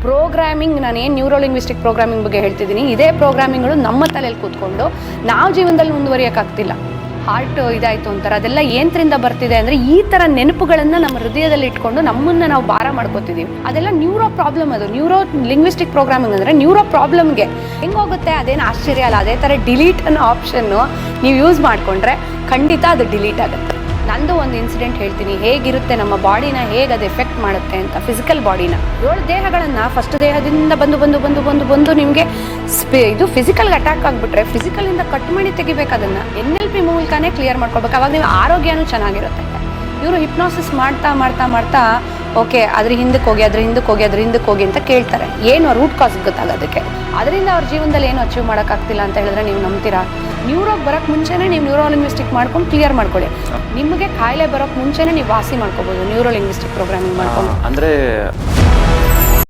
Programming, ನಾನೇನು ನ್ಯೂರೋಲಿಂಗ್ವಿಸ್ಟಿಕ್ programming ಬಗ್ಗೆ ಹೇಳ್ತಿದ್ದೀನಿ, ಇದೇ ಪ್ರೋಗ್ರಾಮಿಂಗ್ಗಳು ನಮ್ಮ ತಲೆಯಲ್ಲಿ ಕೂತ್ಕೊಂಡು ನಾವು ಜೀವನದಲ್ಲಿ ಮುಂದುವರಿಯೋಕ್ಕಾಗ್ತಿಲ್ಲ. ಹಾರ್ಟ್ ಇದಾಯಿತು ಅಂತಾರೆ, ಅದೆಲ್ಲ ಏನರಿಂದ ಬರ್ತಿದೆ ಅಂದರೆ ಈ ಥರ ನೆನಪುಗಳನ್ನು ನಮ್ಮ ಹೃದಯದಲ್ಲಿ ಇಟ್ಕೊಂಡು ನಮ್ಮನ್ನು ನಾವು ಭಾರ ಮಾಡ್ಕೋತಿದ್ದೀವಿ. ಅದೆಲ್ಲ ನ್ಯೂರೋ ಪ್ರಾಬ್ಲಮ್. ಅದು ನ್ಯೂರೋ ಲಿಂಗ್ವಿಸ್ಟಿಕ್ ಪ್ರೋಗ್ರಾಮಿಂಗ್ ಅಂದರೆ ನ್ಯೂರೋ ಪ್ರಾಬ್ಲಮ್ಗೆ ಹೆಂಗೋಗುತ್ತೆ, ಅದೇನು ಆಶ್ಚರ್ಯ ಅಲ್ಲ. ಅದೇ ಥರ ಡಿಲೀಟ್ ಅನ್ನೋ ಆಪ್ಷನ್ನು ನೀವು ಯೂಸ್ ಮಾಡಿಕೊಂಡ್ರೆ ಖಂಡಿತ ಅದು ಡಿಲೀಟ್ ಆಗುತ್ತೆ. ನಂದು ಒಂದು ಇನ್ಸಿಡೆಂಟ್ ಹೇಳ್ತೀನಿ, ಹೇಗಿರುತ್ತೆ ನಮ್ಮ ಬಾಡಿನ, ಹೇಗೆ ಅದು ಎಫೆಕ್ಟ್ ಮಾಡುತ್ತೆ ಅಂತ. ಫಿಸಿಕಲ್ ಬಾಡಿನ 7 ದೇಹಗಳನ್ನು ಫಸ್ಟ್ ದೇಹದಿಂದ ಬಂದು ಬಂದು ಬಂದು ಬಂದು ಬಂದು ನಿಮಗೆ ಇದು ಫಿಸಿಕಲ್ಗೆ ಅಟ್ಯಾಕ್ ಆಗಿಬಿಟ್ರೆ ಫಿಸಿಕಲಿಂದ ಕಟ್ ಮಾಡಿ ತೆಗಿಬೇಕು. ಅದನ್ನು NLP ಮೂಲಕನೇ ಕ್ಲಿಯರ್ ಮಾಡ್ಕೊಳ್ಬೇಕು. ಅವಾಗ ನೀವು ಆರೋಗ್ಯನೂ ಚೆನ್ನಾಗಿರುತ್ತೆ. ಇವರು ಹಿಪ್ನಾಸಿಸ್ ಮಾಡ್ತಾ ಮಾಡ್ತಾ ಮಾಡ್ತಾ ಓಕೆ ಅದ್ರ ಹಿಂದಕ್ಕೆ ಹೋಗಿ ಅದ್ರ ಹಿಂದಕ್ಕೆ ಹೋಗಿ ಅದ್ರ ಹಿಂದಕ್ಕೆ ಹೋಗಿ ಅಂತ ಕೇಳ್ತಾರೆ. ಏನು ರೂಟ್ ಕಾಸ್ ಗೊತ್ತಾಗೋದಕ್ಕೆ. ಅದರಿಂದ ಅವ್ರ ಜೀವನದಲ್ಲಿ ಏನು ಅಚೀವ್ ಮಾಡೋಕ್ಕಾಗ್ತಿಲ್ಲ ಅಂತ ಹೇಳಿದ್ರೆ ನೀವು ನಂಬ್ತೀರಾ? ನ್ಯೂರೋಗೆ ಬರೋಕ್ಕೆ ಮುಂಚೆನೇ ನೀವು ನ್ಯೂರೋಲಿಂಗ್ವಿಸ್ಟಿಕ್ ಮಾಡ್ಕೊಂಡು ಕ್ಲಿಯರ್ ಮಾಡ್ಕೊಳ್ಳಿ. ನಿಮಗೆ ಕಾಯಿಲೆ ಬರೋಕ್ಕೆ ಮುಂಚೆನೇ ನೀವು ವಾಸಿ ಮಾಡ್ಕೋಬೋದು ನ್ಯೂರೋಲಿಂಗ್ವಿಸ್ಟಿಕ್ ಪ್ರೋಗ್ರಾಮಿಂಗ್ ಮಾಡ್ಕೊಂಡು. ಅಂದರೆ